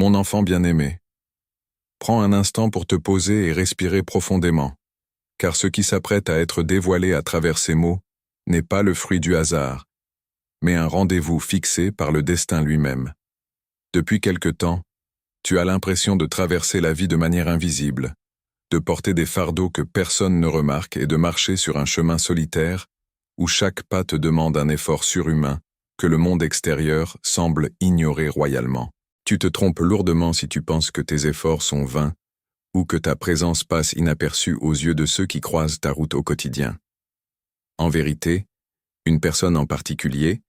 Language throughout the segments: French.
Mon enfant bien-aimé, prends un instant pour te poser et respirer profondément, car ce qui s'apprête à être dévoilé à travers ces mots n'est pas le fruit du hasard, mais un rendez-vous fixé par le destin lui-même. Depuis quelque temps, tu as l'impression de traverser la vie de manière invisible, de porter des fardeaux que personne ne remarque et de marcher sur un chemin solitaire où chaque pas te demande un effort surhumain que le monde extérieur semble ignorer royalement. Tu te trompes lourdement si tu penses que tes efforts sont vains ou que ta présence passe inaperçue aux yeux de ceux qui croisent ta route au quotidien. En vérité, une personne en particulier,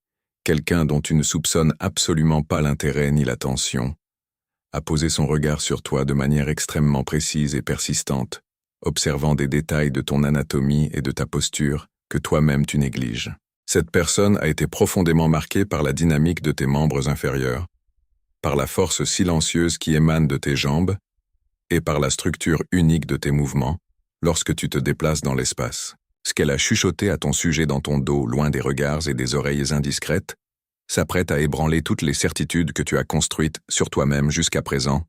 quelqu'un dont tu ne soupçonnes absolument pas l'intérêt ni l'attention, a posé son regard sur toi de manière extrêmement précise et persistante, observant des détails de ton anatomie et de ta posture que toi-même tu négliges. Cette personne a été profondément marquée par la dynamique de tes membres inférieurs, par la force silencieuse qui émane de tes jambes et par la structure unique de tes mouvements lorsque tu te déplaces dans l'espace. Ce qu'elle a chuchoté à ton sujet dans ton dos, loin des regards et des oreilles indiscrètes, s'apprête à ébranler toutes les certitudes que tu as construites sur toi-même jusqu'à présent,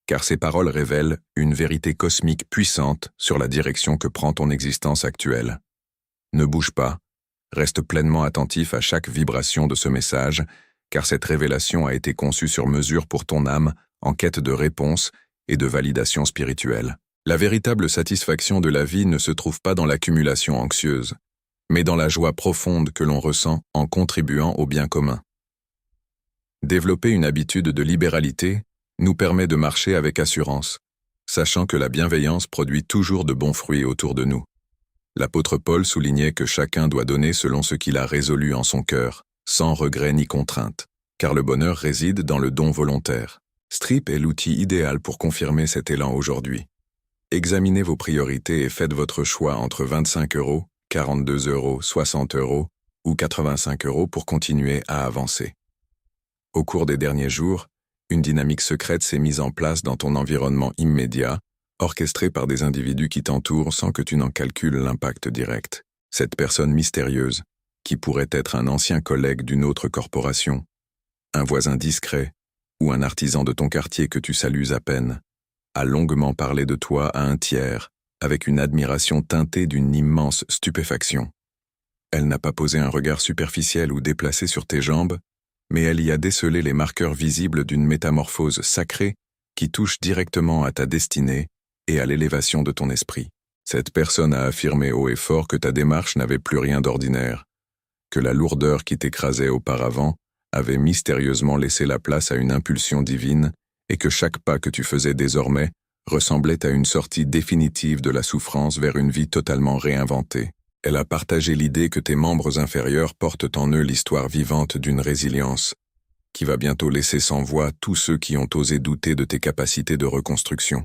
car ces paroles révèlent une vérité cosmique puissante sur la direction que prend ton existence actuelle. Ne bouge pas, reste pleinement attentif à chaque vibration de ce message, car cette révélation a été conçue sur mesure pour ton âme en quête de réponse et de validation spirituelle. La véritable satisfaction de la vie ne se trouve pas dans l'accumulation anxieuse, mais dans la joie profonde que l'on ressent en contribuant au bien commun. Développer une habitude de libéralité nous permet de marcher avec assurance, sachant que la bienveillance produit toujours de bons fruits autour de nous. L'apôtre Paul soulignait que chacun doit donner selon ce qu'il a résolu en son cœur, sans regret ni contrainte, car le bonheur réside dans le don volontaire. Strip est l'outil idéal pour confirmer cet élan aujourd'hui. Examinez vos priorités et faites votre choix entre 25 €, 42 €, 60 € ou 85 € pour continuer à avancer. Au cours des derniers jours, une dynamique secrète s'est mise en place dans ton environnement immédiat, orchestrée par des individus qui t'entourent sans que tu n'en calcules l'impact direct. Cette personne mystérieuse, qui pourrait être un ancien collègue d'une autre corporation, un voisin discret ou un artisan de ton quartier que tu salues à peine, a longuement parlé de toi à un tiers, avec une admiration teintée d'une immense stupéfaction. Elle n'a pas posé un regard superficiel ou déplacé sur tes jambes, mais elle y a décelé les marqueurs visibles d'une métamorphose sacrée qui touche directement à ta destinée et à l'élévation de ton esprit. Cette personne a affirmé haut et fort que ta démarche n'avait plus rien d'ordinaire, que la lourdeur qui t'écrasait auparavant avait mystérieusement laissé la place à une impulsion divine et que chaque pas que tu faisais désormais ressemblait à une sortie définitive de la souffrance vers une vie totalement réinventée. Elle a partagé l'idée que tes membres inférieurs portent en eux l'histoire vivante d'une résilience, qui va bientôt laisser sans voix tous ceux qui ont osé douter de tes capacités de reconstruction.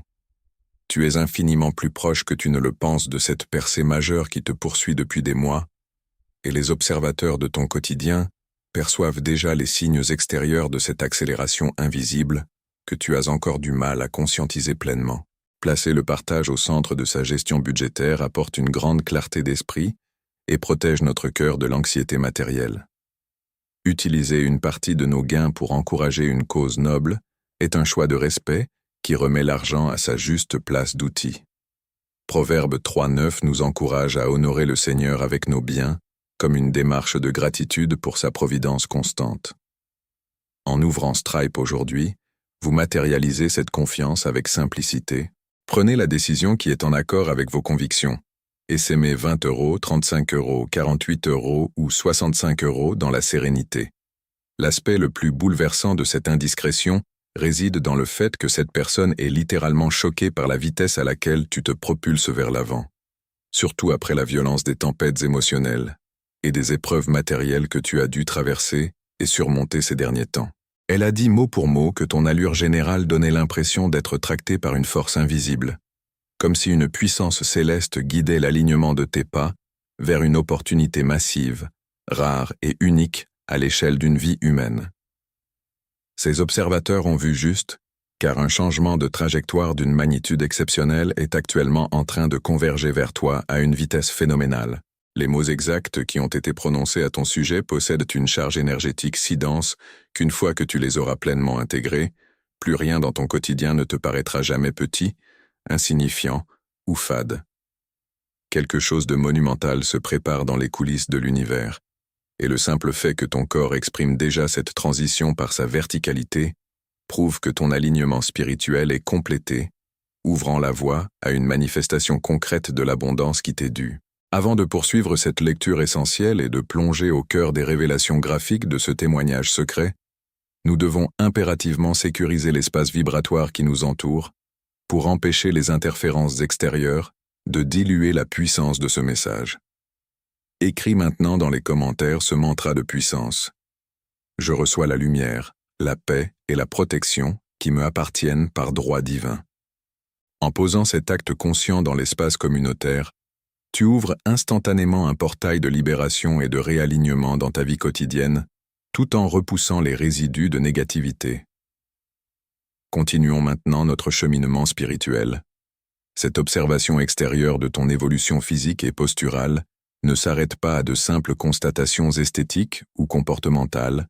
Tu es infiniment plus proche que tu ne le penses de cette percée majeure qui te poursuit depuis des mois, et les observateurs de ton quotidien perçoivent déjà les signes extérieurs de cette accélération invisible que tu as encore du mal à conscientiser pleinement. Placer le partage au centre de sa gestion budgétaire apporte une grande clarté d'esprit et protège notre cœur de l'anxiété matérielle. Utiliser une partie de nos gains pour encourager une cause noble est un choix de respect qui remet l'argent à sa juste place d'outil. Proverbe 3:9 nous encourage à honorer le Seigneur avec nos biens, comme une démarche de gratitude pour sa providence constante. En ouvrant Stripe aujourd'hui, vous matérialisez cette confiance avec simplicité. Prenez la décision qui est en accord avec vos convictions. Essaimez 20 €, 35 €, 48 € ou 65 € dans la sérénité. L'aspect le plus bouleversant de cette indiscrétion réside dans le fait que cette personne est littéralement choquée par la vitesse à laquelle tu te propulses vers l'avant, surtout après la violence des tempêtes émotionnelles et des épreuves matérielles que tu as dû traverser et surmonter ces derniers temps. Elle a dit mot pour mot que ton allure générale donnait l'impression d'être tractée par une force invisible, comme si une puissance céleste guidait l'alignement de tes pas vers une opportunité massive, rare et unique à l'échelle d'une vie humaine. Ces observateurs ont vu juste, car un changement de trajectoire d'une magnitude exceptionnelle est actuellement en train de converger vers toi à une vitesse phénoménale. Les mots exacts qui ont été prononcés à ton sujet possèdent une charge énergétique si dense qu'une fois que tu les auras pleinement intégrés, plus rien dans ton quotidien ne te paraîtra jamais petit, insignifiant ou fade. Quelque chose de monumental se prépare dans les coulisses de l'univers, et le simple fait que ton corps exprime déjà cette transition par sa verticalité prouve que ton alignement spirituel est complété, ouvrant la voie à une manifestation concrète de l'abondance qui t'est due. Avant de poursuivre cette lecture essentielle et de plonger au cœur des révélations graphiques de ce témoignage secret, nous devons impérativement sécuriser l'espace vibratoire qui nous entoure pour empêcher les interférences extérieures de diluer la puissance de ce message. Écris maintenant dans les commentaires ce mantra de puissance. Je reçois la lumière, la paix et la protection qui me appartiennent par droit divin. En posant cet acte conscient dans l'espace communautaire, tu ouvres instantanément un portail de libération et de réalignement dans ta vie quotidienne, tout en repoussant les résidus de négativité. Continuons maintenant notre cheminement spirituel. Cette observation extérieure de ton évolution physique et posturale ne s'arrête pas à de simples constatations esthétiques ou comportementales,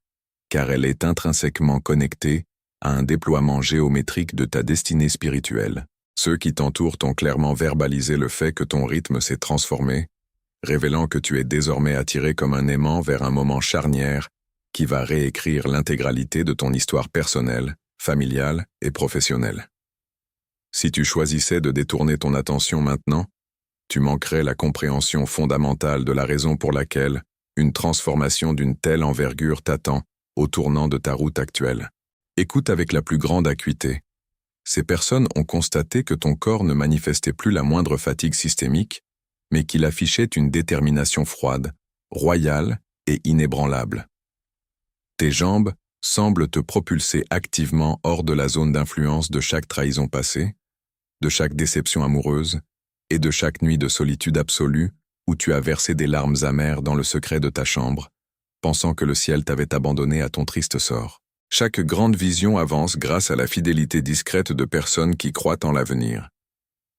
car elle est intrinsèquement connectée à un déploiement géométrique de ta destinée spirituelle. Ceux qui t'entourent ont clairement verbalisé le fait que ton rythme s'est transformé, révélant que tu es désormais attiré comme un aimant vers un moment charnière qui va réécrire l'intégralité de ton histoire personnelle, familiale et professionnelle. Si tu choisissais de détourner ton attention maintenant, tu manquerais la compréhension fondamentale de la raison pour laquelle une transformation d'une telle envergure t'attend au tournant de ta route actuelle. Écoute avec la plus grande acuité. Ces personnes ont constaté que ton corps ne manifestait plus la moindre fatigue systémique, mais qu'il affichait une détermination froide, royale et inébranlable. Tes jambes semblent te propulser activement hors de la zone d'influence de chaque trahison passée, de chaque déception amoureuse et de chaque nuit de solitude absolue où tu as versé des larmes amères dans le secret de ta chambre, pensant que le ciel t'avait abandonné à ton triste sort. Chaque grande vision avance grâce à la fidélité discrète de personnes qui croient en l'avenir.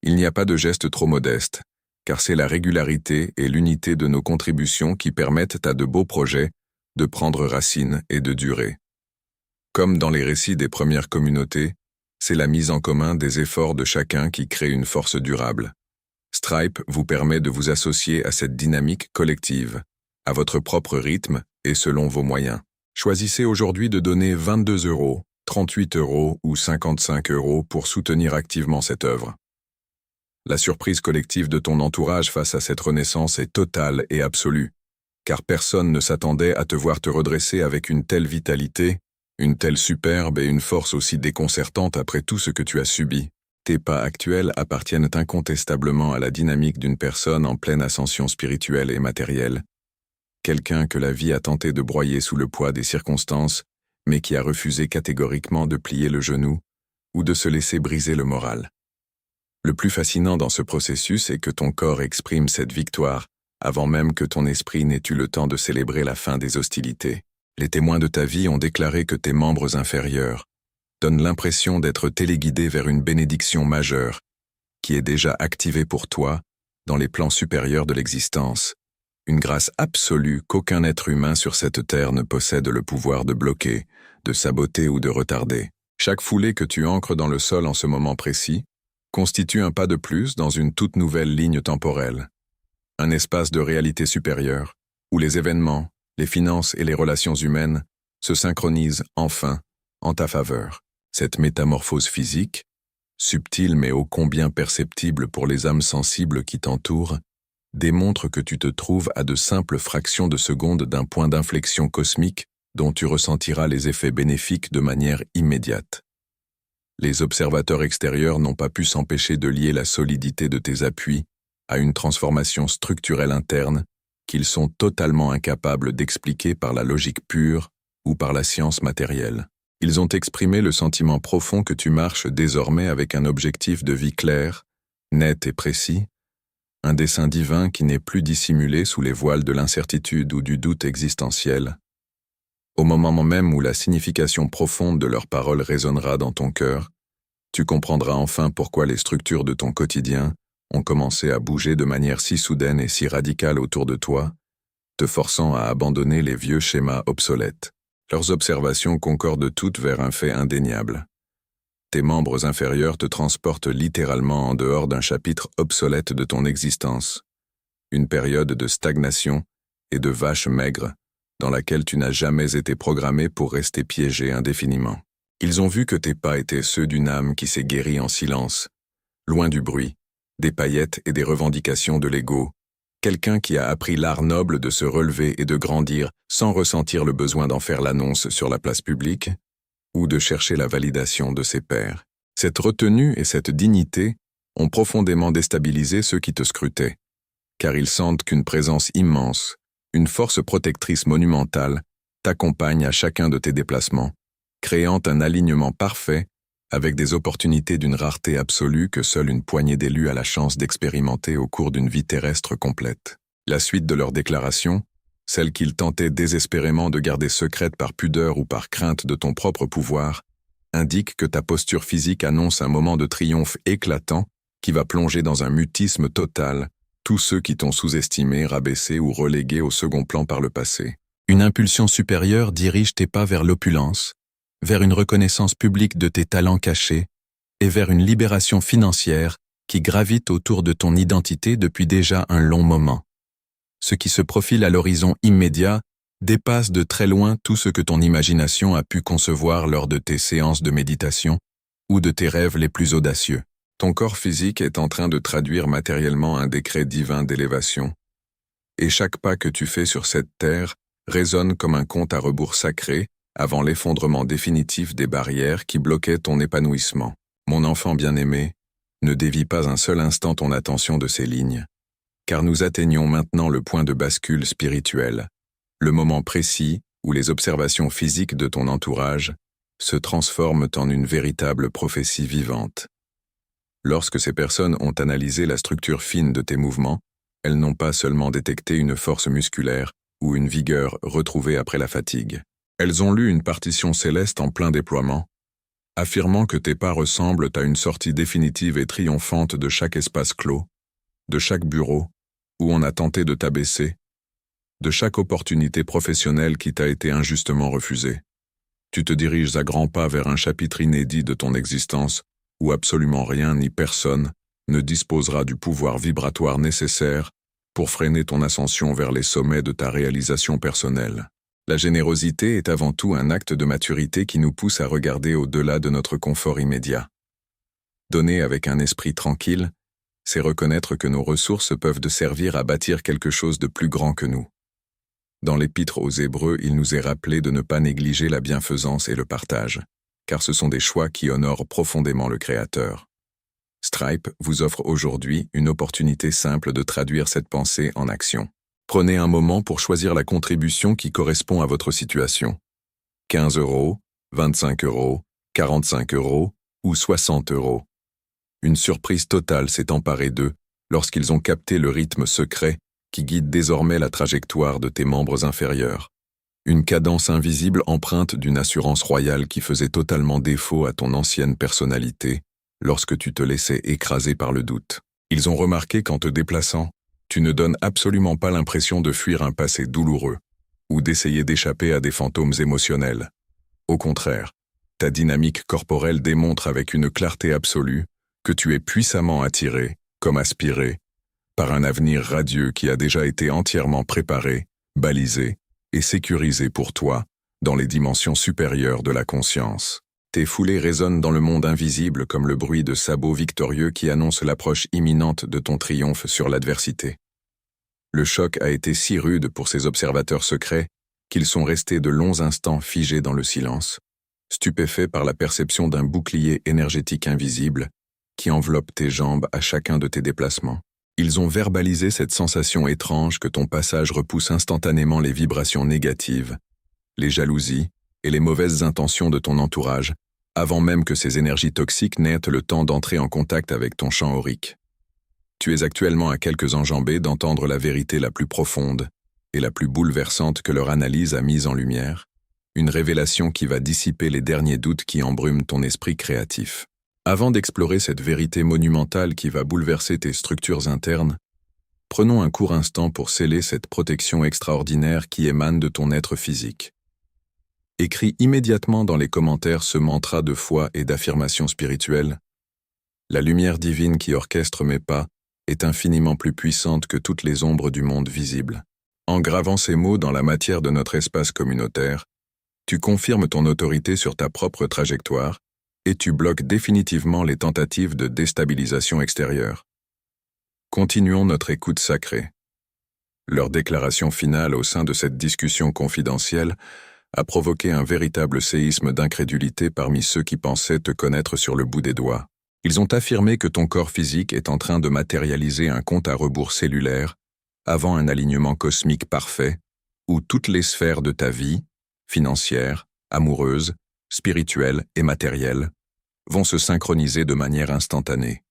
Il n'y a pas de geste trop modeste, car c'est la régularité et l'unité de nos contributions qui permettent à de beaux projets de prendre racine et de durer. Comme dans les récits des premières communautés, c'est la mise en commun des efforts de chacun qui crée une force durable. Stripe vous permet de vous associer à cette dynamique collective, à votre propre rythme et selon vos moyens. Choisissez aujourd'hui de donner 22 €, 38 € ou 55 € pour soutenir activement cette œuvre. La surprise collective de ton entourage face à cette renaissance est totale et absolue, car personne ne s'attendait à te voir te redresser avec une telle vitalité, une telle superbe et une force aussi déconcertante après tout ce que tu as subi. Tes pas actuels appartiennent incontestablement à la dynamique d'une personne en pleine ascension spirituelle et matérielle. Quelqu'un que la vie a tenté de broyer sous le poids des circonstances, mais qui a refusé catégoriquement de plier le genou ou de se laisser briser le moral. Le plus fascinant dans ce processus est que ton corps exprime cette victoire avant même que ton esprit n'ait eu le temps de célébrer la fin des hostilités. Les témoins de ta vie ont déclaré que tes membres inférieurs donnent l'impression d'être téléguidés vers une bénédiction majeure qui est déjà activée pour toi dans les plans supérieurs de l'existence. Une grâce absolue qu'aucun être humain sur cette terre ne possède le pouvoir de bloquer, de saboter ou de retarder. Chaque foulée que tu ancres dans le sol en ce moment précis constitue un pas de plus dans une toute nouvelle ligne temporelle. Un espace de réalité supérieure, où les événements, les finances et les relations humaines se synchronisent enfin en ta faveur. Cette métamorphose physique, subtile mais ô combien perceptible pour les âmes sensibles qui t'entourent, démontre que tu te trouves à de simples fractions de seconde d'un point d'inflexion cosmique dont tu ressentiras les effets bénéfiques de manière immédiate. Les observateurs extérieurs n'ont pas pu s'empêcher de lier la solidité de tes appuis à une transformation structurelle interne qu'ils sont totalement incapables d'expliquer par la logique pure ou par la science matérielle. Ils ont exprimé le sentiment profond que tu marches désormais avec un objectif de vie clair, net et précis, un dessein divin qui n'est plus dissimulé sous les voiles de l'incertitude ou du doute existentiel. Au moment même où la signification profonde de leurs paroles résonnera dans ton cœur, tu comprendras enfin pourquoi les structures de ton quotidien ont commencé à bouger de manière si soudaine et si radicale autour de toi, te forçant à abandonner les vieux schémas obsolètes. Leurs observations concordent toutes vers un fait indéniable. tes membres inférieurs te transportent littéralement en dehors d'un chapitre obsolète de ton existence, une période de stagnation et de vache maigre dans laquelle tu n'as jamais été programmé pour rester piégé indéfiniment. Ils ont vu que tes pas étaient ceux d'une âme qui s'est guérie en silence, loin du bruit, des paillettes et des revendications de l'ego, quelqu'un qui a appris l'art noble de se relever et de grandir sans ressentir le besoin d'en faire l'annonce sur la place publique ou de chercher la validation de ses pairs. Cette retenue et cette dignité ont profondément déstabilisé ceux qui te scrutaient, car ils sentent qu'une présence immense, une force protectrice monumentale, t'accompagne à chacun de tes déplacements, créant un alignement parfait avec des opportunités d'une rareté absolue que seule une poignée d'élus a la chance d'expérimenter au cours d'une vie terrestre complète. La suite de leurs déclarations, celle qu'ils tentaient désespérément de garder secrète par pudeur ou par crainte de ton propre pouvoir, indique que ta posture physique annonce un moment de triomphe éclatant qui va plonger dans un mutisme total tous ceux qui t'ont sous-estimé, rabaissé ou relégué au second plan par le passé. Une impulsion supérieure dirige tes pas vers l'opulence, vers une reconnaissance publique de tes talents cachés et vers une libération financière qui gravite autour de ton identité depuis déjà un long moment. Ce qui se profile à l'horizon immédiat dépasse de très loin tout ce que ton imagination a pu concevoir lors de tes séances de méditation ou de tes rêves les plus audacieux. Ton corps physique est en train de traduire matériellement un décret divin d'élévation, et chaque pas que tu fais sur cette terre résonne comme un compte à rebours sacré avant l'effondrement définitif des barrières qui bloquaient ton épanouissement. Mon enfant bien-aimé, ne dévie pas un seul instant ton attention de ces lignes, car nous atteignons maintenant le point de bascule spirituel, le moment précis où les observations physiques de ton entourage se transforment en une véritable prophétie vivante. Lorsque ces personnes ont analysé la structure fine de tes mouvements, elles n'ont pas seulement détecté une force musculaire ou une vigueur retrouvée après la fatigue. Elles ont lu une partition céleste en plein déploiement, affirmant que tes pas ressemblent à une sortie définitive et triomphante de chaque espace clos, de chaque bureau où on a tenté de t'abaisser, de chaque opportunité professionnelle qui t'a été injustement refusée. Tu te diriges à grands pas vers un chapitre inédit de ton existence où absolument rien ni personne ne disposera du pouvoir vibratoire nécessaire pour freiner ton ascension vers les sommets de ta réalisation personnelle. La générosité est avant tout un acte de maturité qui nous pousse à regarder au-delà de notre confort immédiat. Donner avec un esprit tranquille, c'est reconnaître que nos ressources peuvent servir à bâtir quelque chose de plus grand que nous. Dans l'Épître aux Hébreux, il nous est rappelé de ne pas négliger la bienfaisance et le partage, car ce sont des choix qui honorent profondément le Créateur. Stripe vous offre aujourd'hui une opportunité simple de traduire cette pensée en action. Prenez un moment pour choisir la contribution qui correspond à votre situation. 15 €, 25 €, 45 € ou 60 €. Une surprise totale s'est emparée d'eux lorsqu'ils ont capté le rythme secret qui guide désormais la trajectoire de tes membres inférieurs. Une cadence invisible empreinte d'une assurance royale qui faisait totalement défaut à ton ancienne personnalité lorsque tu te laissais écraser par le doute. Ils ont remarqué qu'en te déplaçant, tu ne donnes absolument pas l'impression de fuir un passé douloureux ou d'essayer d'échapper à des fantômes émotionnels. Au contraire, ta dynamique corporelle démontre avec une clarté absolue que tu es puissamment attiré, comme aspiré, par un avenir radieux qui a déjà été entièrement préparé, balisé et sécurisé pour toi dans les dimensions supérieures de la conscience. Tes foulées résonnent dans le monde invisible comme le bruit de sabots victorieux qui annonce l'approche imminente de ton triomphe sur l'adversité. Le choc a été si rude pour ces observateurs secrets qu'ils sont restés de longs instants figés dans le silence, stupéfaits par la perception d'un bouclier énergétique invisible qui enveloppe tes jambes à chacun de tes déplacements. Ils ont verbalisé cette sensation étrange que ton passage repousse instantanément les vibrations négatives, les jalousies et les mauvaises intentions de ton entourage, avant même que ces énergies toxiques n'aient le temps d'entrer en contact avec ton champ aurique. Tu es actuellement à quelques enjambées d'entendre la vérité la plus profonde et la plus bouleversante que leur analyse a mise en lumière, une révélation qui va dissiper les derniers doutes qui embrument ton esprit créatif. Avant d'explorer cette vérité monumentale qui va bouleverser tes structures internes, prenons un court instant pour sceller cette protection extraordinaire qui émane de ton être physique. Écris immédiatement dans les commentaires ce mantra de foi et d'affirmation spirituelle. La lumière divine qui orchestre mes pas est infiniment plus puissante que toutes les ombres du monde visible. En gravant ces mots dans la matière de notre espace communautaire, tu confirmes ton autorité sur ta propre trajectoire et tu bloques définitivement les tentatives de déstabilisation extérieure. Continuons notre écoute sacrée. Leur déclaration finale au sein de cette discussion confidentielle a provoqué un véritable séisme d'incrédulité parmi ceux qui pensaient te connaître sur le bout des doigts. Ils ont affirmé que ton corps physique est en train de matérialiser un compte à rebours cellulaire avant un alignement cosmique parfait, où toutes les sphères de ta vie, financière, amoureuse, spirituelle et matérielle, vont se synchroniser de manière instantanée.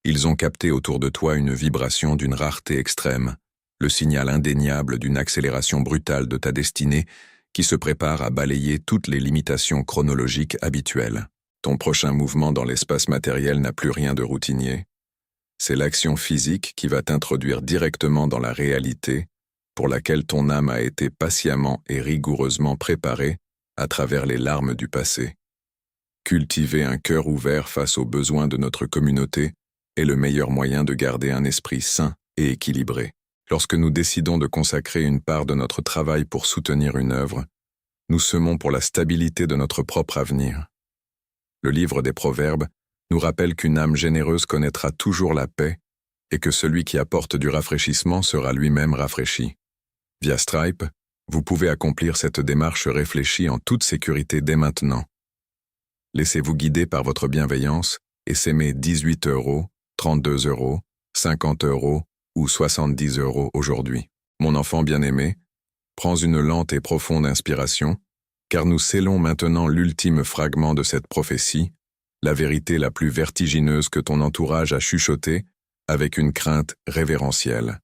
Ils ont capté autour de toi une vibration d'une rareté extrême, le signal indéniable d'une accélération brutale de ta destinée qui se prépare à balayer toutes les limitations chronologiques habituelles. Ton prochain mouvement dans l'espace matériel n'a plus rien de routinier. C'est l'action physique qui va t'introduire directement dans la réalité pour laquelle ton âme a été patiemment et rigoureusement préparée à travers les larmes du passé. Cultiver un cœur ouvert face aux besoins de notre communauté est le meilleur moyen de garder un esprit sain et équilibré. Lorsque nous décidons de consacrer une part de notre travail pour soutenir une œuvre, nous semons pour la stabilité de notre propre avenir. Le livre des Proverbes nous rappelle qu'une âme généreuse connaîtra toujours la paix et que celui qui apporte du rafraîchissement sera lui-même rafraîchi. Via Stripe, vous pouvez accomplir cette démarche réfléchie en toute sécurité dès maintenant. Laissez-vous guider par votre bienveillance et s'aimer 18 €, 32 €, 50 € ou 70 € aujourd'hui. Mon enfant bien-aimé, prends une lente et profonde inspiration, car nous scellons maintenant l'ultime fragment de cette prophétie, la vérité la plus vertigineuse que ton entourage a chuchotée avec une crainte révérentielle.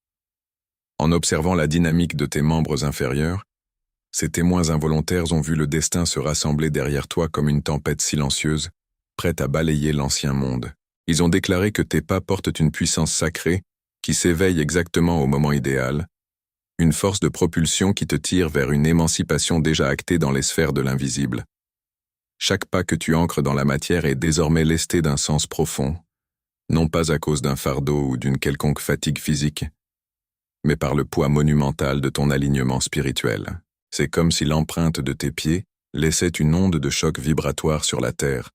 En observant la dynamique de tes membres inférieurs, ces témoins involontaires ont vu le destin se rassembler derrière toi comme une tempête silencieuse, prête à balayer l'ancien monde. Ils ont déclaré que tes pas portent une puissance sacrée qui s'éveille exactement au moment idéal, une force de propulsion qui te tire vers une émancipation déjà actée dans les sphères de l'invisible. Chaque pas que tu ancres dans la matière est désormais lesté d'un sens profond, non pas à cause d'un fardeau ou d'une quelconque fatigue physique, mais par le poids monumental de ton alignement spirituel. C'est comme si l'empreinte de tes pieds laissait une onde de choc vibratoire sur la terre,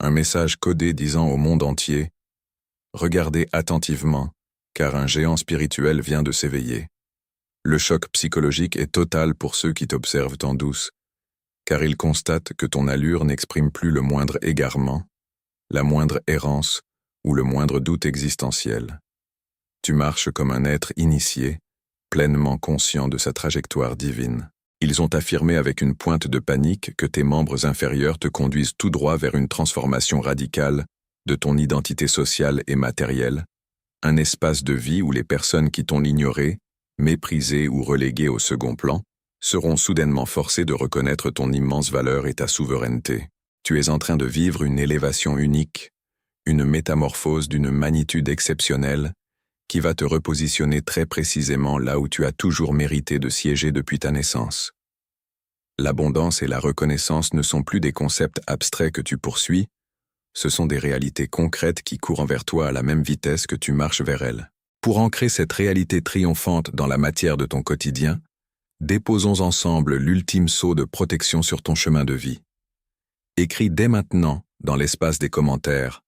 un message codé disant au monde entier « Regardez attentivement, car un géant spirituel vient de s'éveiller. » Le choc psychologique est total pour ceux qui t'observent en douce, car ils constatent que ton allure n'exprime plus le moindre égarement, la moindre errance ou le moindre doute existentiel. Tu marches comme un être initié, pleinement conscient de sa trajectoire divine. Ils ont affirmé avec une pointe de panique que tes membres inférieurs te conduisent tout droit vers une transformation radicale de ton identité sociale et matérielle, un espace de vie où les personnes qui t'ont ignoré, méprisé ou relégué au second plan, seront soudainement forcées de reconnaître ton immense valeur et ta souveraineté. Tu es en train de vivre une élévation unique, une métamorphose d'une magnitude exceptionnelle qui va te repositionner très précisément là où tu as toujours mérité de siéger depuis ta naissance. L'abondance et la reconnaissance ne sont plus des concepts abstraits que tu poursuis, ce sont des réalités concrètes qui courent envers toi à la même vitesse que tu marches vers elles. Pour ancrer cette réalité triomphante dans la matière de ton quotidien, déposons ensemble l'ultime sceau de protection sur ton chemin de vie. Écris dès maintenant, dans l'espace des commentaires,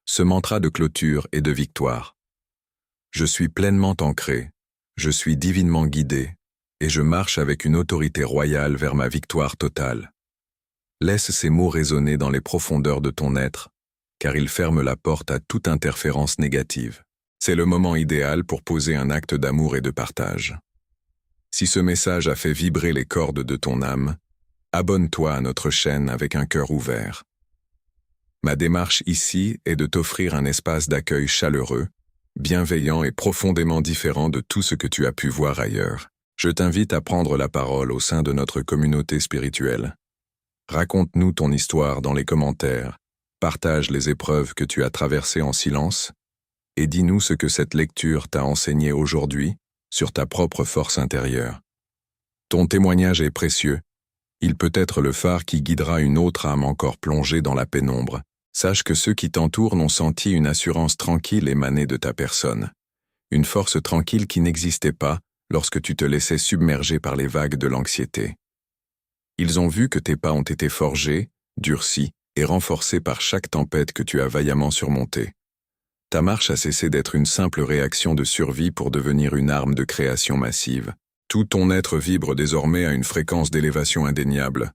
ce mantra de clôture et de victoire. Je suis pleinement ancré, je suis divinement guidé, et je marche avec une autorité royale vers ma victoire totale. Laisse ces mots résonner dans les profondeurs de ton être, car ils ferment la porte à toute interférence négative. C'est le moment idéal pour poser un acte d'amour et de partage. Si ce message a fait vibrer les cordes de ton âme, abonne-toi à notre chaîne avec un cœur ouvert. Ma démarche ici est de t'offrir un espace d'accueil chaleureux, bienveillant et profondément différent de tout ce que tu as pu voir ailleurs. Je t'invite à prendre la parole au sein de notre communauté spirituelle. Raconte-nous ton histoire dans les commentaires, partage les épreuves que tu as traversées en silence, et dis-nous ce que cette lecture t'a enseigné aujourd'hui sur ta propre force intérieure. Ton témoignage est précieux, Il peut être le phare qui guidera une autre âme encore plongée dans la pénombre. Sache que ceux qui t'entourent n'ont senti une assurance tranquille émaner de ta personne. Une force tranquille qui n'existait pas lorsque tu te laissais submerger par les vagues de l'anxiété. Ils ont vu que tes pas ont été forgés, durcis et renforcés par chaque tempête que tu as vaillamment surmontée. Ta marche a cessé d'être une simple réaction de survie pour devenir une arme de création massive. Tout ton être vibre désormais à une fréquence d'élévation indéniable.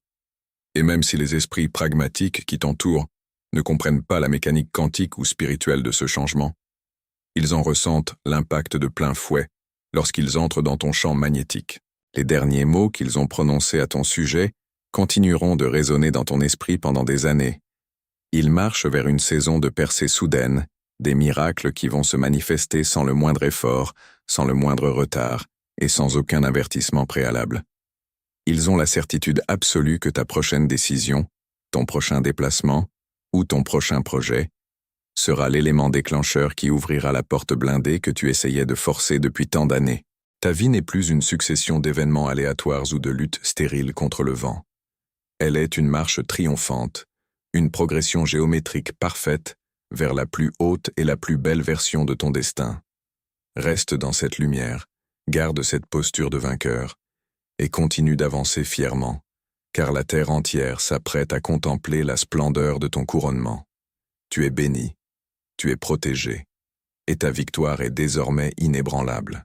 Et même si les esprits pragmatiques qui t'entourent ne comprennent pas la mécanique quantique ou spirituelle de ce changement, ils en ressentent l'impact de plein fouet lorsqu'ils entrent dans ton champ magnétique. Les derniers mots qu'ils ont prononcés à ton sujet continueront de résonner dans ton esprit pendant des années. Ils marchent vers une saison de percées soudaines, des miracles qui vont se manifester sans le moindre effort, sans le moindre retard et sans aucun avertissement préalable. Ils ont la certitude absolue que ta prochaine décision, ton prochain déplacement ou ton prochain projet sera l'élément déclencheur qui ouvrira la porte blindée que tu essayais de forcer depuis tant d'années. Ta vie n'est plus une succession d'événements aléatoires ou de luttes stériles contre le vent. Elle est une marche triomphante, une progression géométrique parfaite vers la plus haute et la plus belle version de ton destin. Reste dans cette lumière, garde cette posture de vainqueur, et continue d'avancer fièrement, car la terre entière s'apprête à contempler la splendeur de ton couronnement. Tu es béni, tu es protégé, et ta victoire est désormais inébranlable.